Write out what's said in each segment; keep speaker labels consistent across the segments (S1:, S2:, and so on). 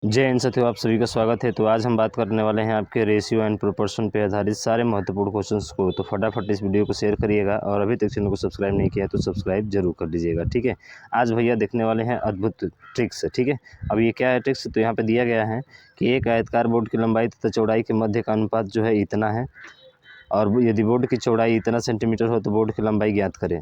S1: जय हिंद साथियों, आप सभी का स्वागत है। तो आज हम बात करने वाले हैं आपके रेशियो एंड प्रोपोर्शन पे आधारित सारे महत्वपूर्ण क्वेश्चंस को। तो फटाफट इस वीडियो को शेयर करिएगा और अभी तक चैनल को सब्सक्राइब नहीं किया है तो सब्सक्राइब जरूर कर दीजिएगा, ठीक है। आज भैया देखने वाले हैं अद्भुत ट्रिक्स, ठीक है। अब ये क्या है ट्रिक्स, तो यहाँ पे दिया गया है कि एक आयतकार बोर्ड की लंबाई तथा चौड़ाई के मध्य का अनुपात जो है इतना है, और यदि बोर्ड की चौड़ाई इतना सेंटीमीटर हो तो बोर्ड की लंबाई ज्ञात करें।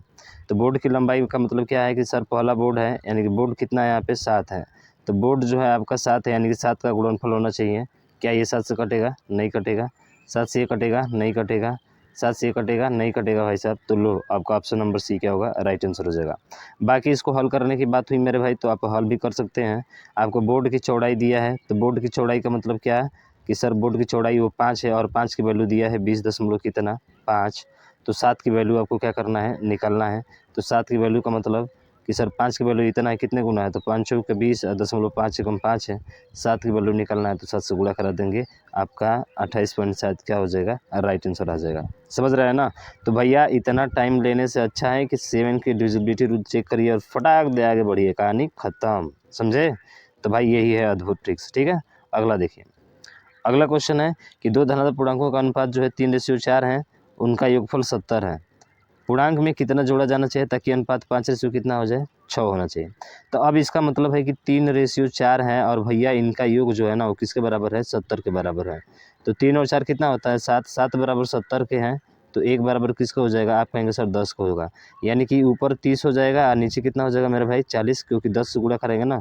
S1: तो बोर्ड की लंबाई का मतलब क्या है कि सर पहला बोर्ड है, यानी कि बोर्ड कितना है यहाँ पे 7 है। तो बोर्ड जो है आपका 7 है, यानी कि 7 का गुणनफल होना चाहिए। क्या ये 7 से कटेगा? नहीं कटेगा। 7 से ये कटेगा? नहीं कटेगा। 7 से ये कटेगा? नहीं कटेगा भाई साहब। तो लो, आपका ऑप्शन नंबर सी क्या होगा? राइट आंसर हो जाएगा। बाकी इसको हल करने की बात हुई मेरे भाई, तो आप हल भी कर सकते हैं। आपको बोर्ड की चौड़ाई दिया है, तो बोर्ड की चौड़ाई का मतलब क्या है कि सर बोर्ड की चौड़ाई वो 5 है और 5 की वैल्यू दिया है 20 दशमलव कितना 5। तो 7 की वैल्यू आपको क्या करना है? निकालना है। तो 7 की वैल्यू का मतलब कि सर 5 की वैल्यू इतना है, कितने गुना है? तो 5 चौक के 20 दशमलव 5 से कम 5 है। 7 की वैल्यू निकालना है तो 7 से गुणा करा देंगे, आपका 28 पॉइंट शायद क्या हो जाएगा? राइट आंसर आ जाएगा। समझ रहे हैं ना? तो भैया इतना टाइम लेने से अच्छा है कि 7 की डिविजिबिलिटी रूल चेक करिए और फटाक दे आगे बढ़िए, कहानी खत्म। समझे? तो भाई यही है अद्भुत ट्रिक्स, ठीक है। अगला देखिए। अगला क्वेश्चन है कि दो धनात्मक पूर्णांकों का अनुपात जो है 3:4 है, उनका योगफल 70 है। पूर्णांक में कितना जोड़ा जाना चाहिए ताकि अनुपात 5 कितना हो जाए? 6 होना चाहिए। तो अब इसका मतलब है कि 3:4 है और भैया इनका योग जो है ना वो किसके बराबर है? 70 के बराबर है। तो 3 और 4 कितना होता है? 7। 7 बराबर 70 के हैं, तो एक बराबर किसका हो जाएगा? आप कहेंगे सर 10 का होगा, यानी कि ऊपर 30 हो जाएगा और नीचे कितना हो जाएगा मेरे भाई? 40, क्योंकि 10 से गुणा करेंगे ना।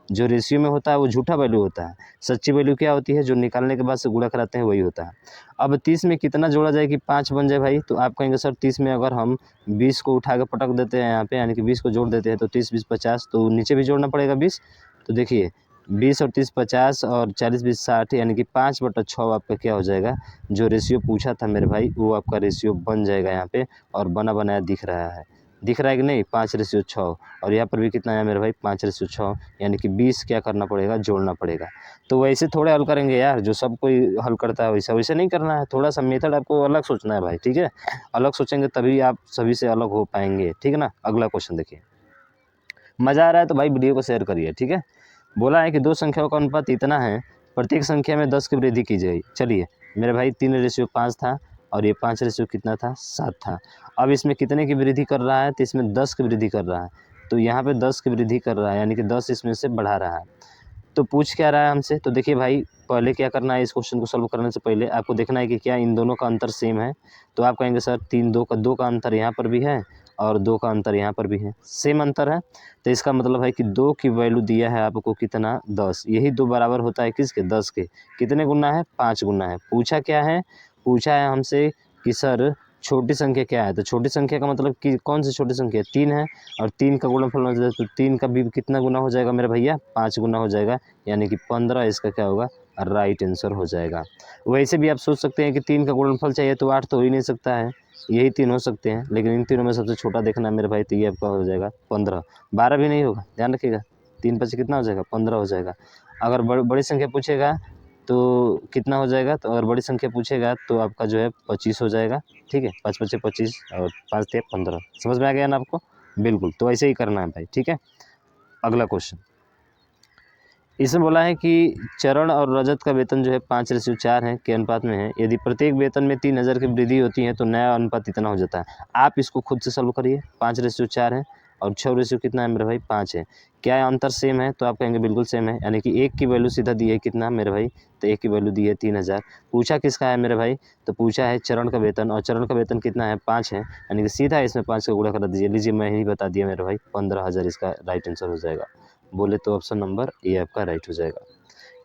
S1: जो रेशियो में होता है वो झूठा वैल्यू होता है, सच्ची वैल्यू क्या होती है? जो निकालने के बाद से गुणा कराते हैं वही होता है। अब 30 में कितना जोड़ा जाए कि 5 बन जाए भाई? तो आप कहेंगे सर 30 में अगर हम 20 को उठा के पटक देते हैं यहाँ पे, यानी कि 20 को जोड़ देते हैं तो 30 20 50, तो नीचे भी जोड़ना पड़ेगा 20। तो देखिए 20 और 30 50 और 40 20 60, यानी कि 5/6 आपका क्या हो जाएगा? जो रेशियो पूछा था मेरे भाई वो आपका रेशियो बन जाएगा यहाँ पे, और बना बनाया दिख रहा है। दिख रहा है कि नहीं? 5:6। और यहाँ पर भी कितना है मेरे भाई? 5:6, यानी कि 20 क्या करना पड़ेगा? जोड़ना पड़ेगा। तो वैसे थोड़े हल करेंगे यार, जो सब कोई हल करता है वैसा वैसे नहीं करना है। थोड़ा सा मेथड आपको अलग सोचना है भाई, ठीक है। अलग सोचेंगे तभी आप सभी से अलग हो पाएंगे, ठीक है ना। अगला क्वेश्चन देखिए। मज़ा आ रहा है तो भाई वीडियो को शेयर करिए, ठीक है। बोला है कि दो संख्याओं का अनुपात इतना है, प्रत्येक संख्या में 10 की वृद्धि की जाएगी। चलिए मेरे भाई 3:5 था और ये 5 कितना था? 7 था। अब इसमें कितने की वृद्धि कर रहा है? तो इसमें 10 की वृद्धि कर रहा है। तो यहाँ पे 10 की वृद्धि कर रहा है, यानी कि 10 इसमें से बढ़ा रहा है। तो पूछ क्या रहा है हमसे? तो देखिए भाई, पहले क्या करना है, इस क्वेश्चन को सॉल्व करने से पहले आपको देखना है कि क्या इन दोनों का अंतर सेम है। तो आप कहेंगे सर 2 का अंतर यहाँ पर भी है और 2 का अंतर यहाँ पर भी है, सेम अंतर है। तो इसका मतलब है कि 2 की वैल्यू दिया है आपको कितना? 10। यही 2 बराबर होता है किसके? 10 के। कितने गुना है? 5 गुना है। पूछा क्या है? पूछा है हमसे कि सर छोटी संख्या क्या है? तो छोटी संख्या का मतलब कि कौन सी छोटी संख्या? 3 है, और 3 का गुणनफल हो जाए तो 3 का भी कितना गुना हो जाएगा मेरे भैया? 5 गुना हो जाएगा, यानी कि 15 इसका क्या होगा? राइट आंसर हो जाएगा। वैसे भी आप सोच सकते हैं कि 3 का गुणनफल चाहिए तो 8 तो हो ही नहीं सकता है, यही 3 हो सकते हैं, लेकिन इन तीनों में सबसे छोटा देखना है मेरे भाई, तो ये आपका हो जाएगा 15। 12 भी नहीं होगा, ध्यान रखिएगा। 3 5 कितना हो जाएगा? 15 हो जाएगा। अगर बड़ी संख्या पूछेगा तो कितना हो जाएगा? तो अगर बड़ी संख्या पूछेगा तो आपका जो है 25 हो जाएगा, ठीक है। 5 5 25 और 5 3 15। समझ में आ गया ना आपको? बिल्कुल, तो ऐसे ही करना है भाई, ठीक है। अगला क्वेश्चन, इसमें बोला है कि चरण और रजत का वेतन जो है 5:4 है के अनुपात में है। यदि प्रत्येक वेतन में 3,000 की वृद्धि होती है तो नया अनुपात इतना हो जाता है। आप इसको खुद से सॉल्व करिए। 5:4 है और 6 कितना है मेरे भाई? 5 है। क्या अंतर सेम है? तो आप कहेंगे बिल्कुल सेम है, यानी कि एक की वैल्यू सीधा दी है कितना मेरे भाई? तो एक की वैल्यू दी है 3,000। पूछा किसका है मेरे भाई? तो पूछा है चरण का वेतन, और चरण का वेतन कितना है? 5 है, यानी कि सीधा इसमें 5 का गुणा करा दीजिए। लीजिए मैं ही बता दिया मेरे भाई, 15,000 इसका राइट आंसर हो जाएगा। बोले तो ऑप्शन नंबर ए आपका राइट हो जाएगा।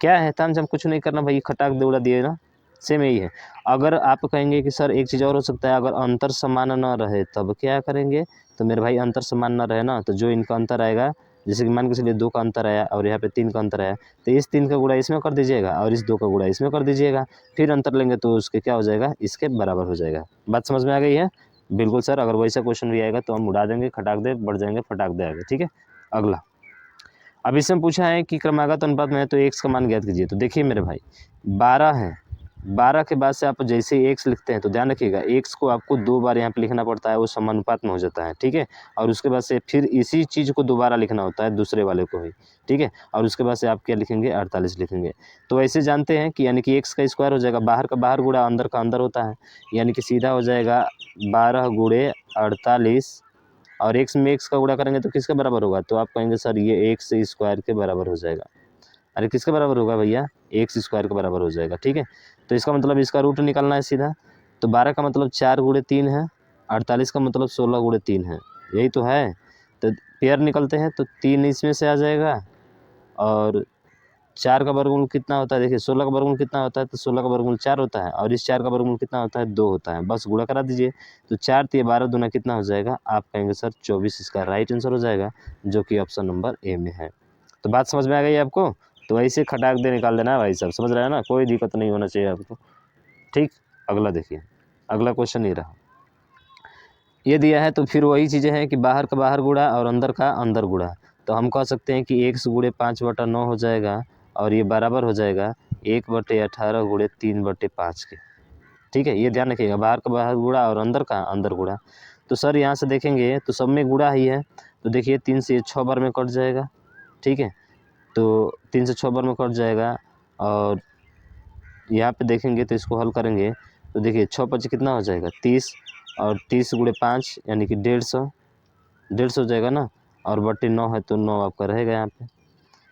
S1: क्या है तामझाम कुछ नहीं करना भाई, खटाक दे उड़ा दिए ना, सेम यही है। अगर आप कहेंगे कि सर एक चीज़ और हो सकता है, अगर अंतर समान ना रहे तब क्या करेंगे? तो मेरे भाई अंतर समान ना रहे ना, तो जो इनका अंतर आएगा, जैसे कि मान के चलिए 2 का अंतर आया और यहाँ पे 3 का अंतर आया, तो इस 3 का गुणा इसमें कर दीजिएगा और इस 2 का गुणा इसमें कर दीजिएगा। फिर अंतर लेंगे तो उसके क्या हो जाएगा? इसके बराबर हो जाएगा। बात समझ में आ गई है? बिल्कुल सर, अगर वैसा क्वेश्चन भी आएगा तो हम उड़ा देंगे, खटाक दे बढ़ जाएंगे, फटाक दे आगे, ठीक है। अगला, अब इसमें पूछा है कि क्रमागत अनुपात में है तो x का मान ज्ञात कीजिए। तो देखिए मेरे भाई 12 है 12 के बाद से आप जैसे ही एक्स लिखते हैं तो ध्यान रखिएगा एक्स को आपको 2 बार यहाँ पे लिखना पड़ता है, वो समानुपात में हो जाता है, ठीक है। और उसके बाद से फिर इसी चीज़ को दोबारा लिखना होता है दूसरे वाले को ही, ठीक है। और उसके बाद से आप क्या लिखेंगे 48 लिखेंगे। तो ऐसे जानते हैं कि यानी कि एक्स का स्क्वायर हो जाएगा, बाहर का बाहर गुणा अंदर का अंदर होता है, यानी कि सीधा हो जाएगा 12 गुणे 48 और एक्स में एक्स का गुणा करेंगे तो किसके बराबर होगा, तो आप कहेंगे सर ये एक्स स्क्वायर के बराबर हो जाएगा। अरे किसके बराबर होगा भैया, एक्स स्क्वायर के बराबर हो जाएगा, ठीक है। तो इसका मतलब इसका रूट निकालना है सीधा, तो 12 का मतलब 4 गुणे 3 है, 48 का मतलब 16 गुणे 3 है, यही तो है। तो पेयर निकलते हैं तो 3 इसमें से आ जाएगा और 4 का वर्गमूल कितना होता है, देखिए 16 का वर्गमूल कितना होता है, तो 16 का वर्गमूल 4 होता है और इस 4 का वर्गमूल कितना होता है 2 होता है, बस गुणा करा दीजिए। तो 4 तिया 12 दूना कितना हो जाएगा, आप कहेंगे सर 24 इसका राइट आंसर हो जाएगा, जो कि ऑप्शन नंबर ए में है। तो बात समझ में आ गई आपको, तो ऐसे खटाक दे निकाल देना है भाई साहब, समझ रहे हैं ना, कोई दिक्कत नहीं होना चाहिए आपको, ठीक। अगला देखिए, अगला क्वेश्चन ये रहा, ये दिया है तो फिर वही चीज़ें हैं कि बाहर का बाहर गुणा और अंदर का अंदर गुणा। तो हम कह सकते हैं कि 1 गुणे 5/9 हो जाएगा और ये बराबर हो जाएगा 1/18 गुणे 3/5 के, ठीक है। ये ध्यान रखिएगा, बाहर का बाहर गुणा और अंदर का अंदर गुणा। तो सर यहाँ से देखेंगे तो सब में गुणा ही है, तो देखिए 3 से 6 बार में कट जाएगा, ठीक है। तो 3 से 6 बार में कट जाएगा और यहाँ पे देखेंगे तो इसको हल करेंगे तो देखिए 6 5 कितना हो जाएगा 30 और 30 गुणे 5 यानी कि 150 हो जाएगा ना, और बट्टे 9 है तो 9 आपका रहेगा यहाँ पे।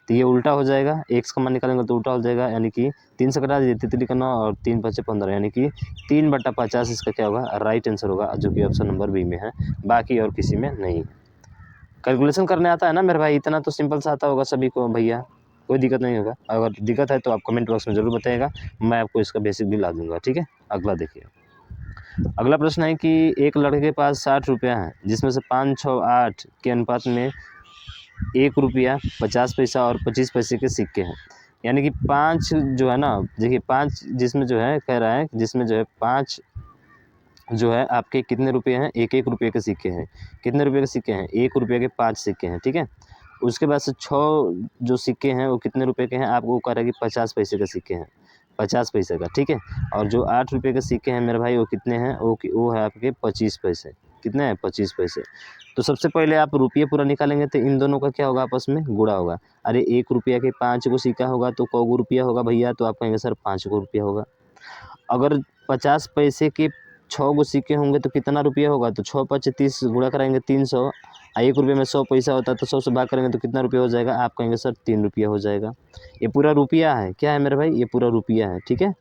S1: तो ये उल्टा हो जाएगा, एक्स का मान निकालेंगे तो उल्टा हो जाएगा, यानी कि 3 से कटा दीजिए, तितली का 9 और 3 5 15, यानी कि 3/50 इसका क्या होगा, राइट आंसर होगा, जो कि ऑप्शन नंबर बी में है, बाकी और किसी में नहीं। कैलकुलेशन करने आता है ना मेरे भाई, इतना तो सिंपल सा आता होगा सभी को भैया, कोई दिक्कत नहीं होगा। अगर दिक्कत है तो आप कमेंट बॉक्स में ज़रूर बताइएगा, मैं आपको इसका बेसिक भी ला दूंगा, ठीक है। अगला देखिए, अगला प्रश्न है कि एक लड़के के पास 60 रुपया है, जिसमें से 5, 6, 8 के अनुपात में 1 रुपया 50 पैसा और 25 पैसे के सिक्के हैं। यानी कि 5 जो है ना, देखिए 5 जिसमें जो है कह रहा है, जिसमें जो है 5 जो है आपके कितने रुपये हैं, 1-1 रुपये के सिक्के हैं। कितने रुपये के सिक्के हैं, 1 रुपये के 5 सिक्के हैं, ठीक है। उसके बाद से 6 जो सिक्के हैं वो कितने रुपये के हैं, आपको कह रहा है कि 50 पैसे के सिक्के हैं, 50 पैसे का, ठीक है। और जो 8 रुपये के सिक्के हैं मेरे भाई वो कितने हैं, वो है आपके 25 पैसे। कितने हैं, 25 पैसे। तो सबसे पहले आप रुपये पूरा निकालेंगे तो इन दोनों का क्या होगा, आपस में गुणा होगा। अरे 1 रुपया के 5 को सिक्का होगा तो कौ रुपया होगा भैया, तो आप कहेंगे सर 5 रुपया होगा। अगर 50 पैसे के 6 गो सिक्के होंगे तो कितना रुपया होगा, तो 6 5 30 गुणा कराएंगे 300, और 1 रुपये में 100 पैसा होता है, तो 100 से भाग करेंगे तो कितना रुपया हो जाएगा, आप कहेंगे सर 3 रुपया हो जाएगा। ये पूरा रुपया है, क्या है मेरे भाई, ये पूरा रुपया है, ठीक है।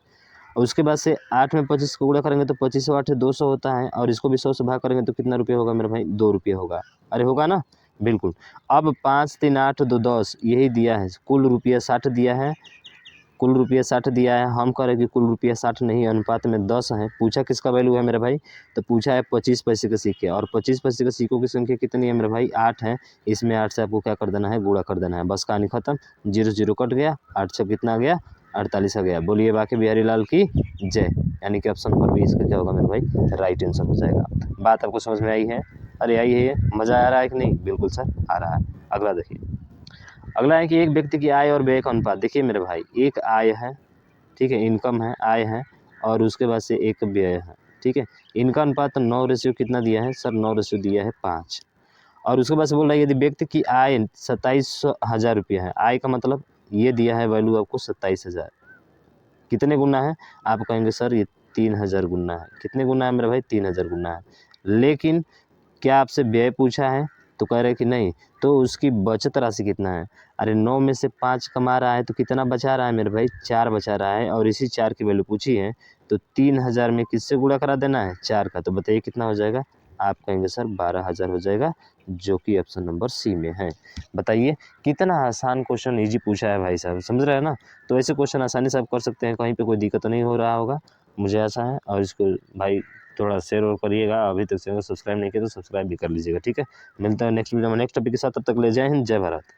S1: और उसके बाद से 8 में 25 को गुणा करेंगे तो 25 और 8 200 होता है, और इसको भी 100 से भाग करेंगे तो कितना रुपया होगा मेरे भाई, 2 रुपया होगा। अरे होगा ना, बिल्कुल। अब 5 3 8 2 10 यही दिया है, कुल रुपया 60 दिया है, कुल रुपया 60 दिया है। हम कह रहे हैं कि कुल रुपया 60 नहीं, अनुपात में 10 है। पूछा किसका वैल्यू है मेरे भाई, तो पूछा है 25 पैसे के सिक्के, और 25 पैसे के सिक्कों की संख्या कितनी है मेरे भाई, 8 है। इसमें 8 से आपको क्या कर देना है, गुणा कर देना है, बस कहानी खत्म। 0 0 कट गया, 8 से कितना आ गया, 48 आ गया। बोलिए बाकी बिहारी लाल की जय। यानी कि ऑप्शन नंबर बी इसका क्या होगा मेरे भाई, राइट आंसर हो जाएगा। बात आपको समझ में आई है, अरे आई है, मज़ा आ रहा है कि नहीं, बिल्कुल सर आ रहा है। अगला देखिए, अगला है कि एक व्यक्ति की आय और व्यय का अनुपात। देखिए मेरे भाई, एक आय है, ठीक है, इनकम है, आय है, और उसके बाद से एक व्यय है, ठीक है। इनका अनुपात 9 कितना दिया है सर, 9 दिया है 5। और उसके बाद से बोल रहा है यदि व्यक्ति की आय 27,000 रुपया है, आय का मतलब ये दिया है वैल्यू आपको 27,000, कितने गुना है, आप कहेंगे सर ये 3,000 गुना है। कितने गुना है मेरे भाई, 3,000 गुना है। लेकिन क्या आपसे व्यय पूछा है, तो कह रहे हैं कि नहीं, तो उसकी बचत राशि कितना है। अरे 9 में से 5 कमा रहा है तो कितना बचा रहा है मेरे भाई, 4 बचा रहा है, और इसी 4 की वैल्यू पूछी है, तो 3,000 में किससे गुणा करा देना है, 4 का। तो बताइए कितना हो जाएगा, आप कहेंगे सर 12,000 हो जाएगा, जो कि ऑप्शन नंबर सी में है। बताइए कितना आसान क्वेश्चन, इजी पूछा है भाई साहब, समझ रहे हैं ना। तो ऐसे क्वेश्चन आसानी से आप कर सकते हैं, कहीं पे कोई दिक्कत नहीं हो रहा होगा, मुझे ऐसा है। और इसको भाई थोड़ा शेयर और करिएगा, अभी तक चैनल सब्सक्राइब नहीं किया तो सब्सक्राइब भी कर लीजिएगा, ठीक है। मिलता है नेक्स्ट वीडियो में नेक्स्ट टॉपिक के साथ, तब तक ले जय हिंद, जय भारत।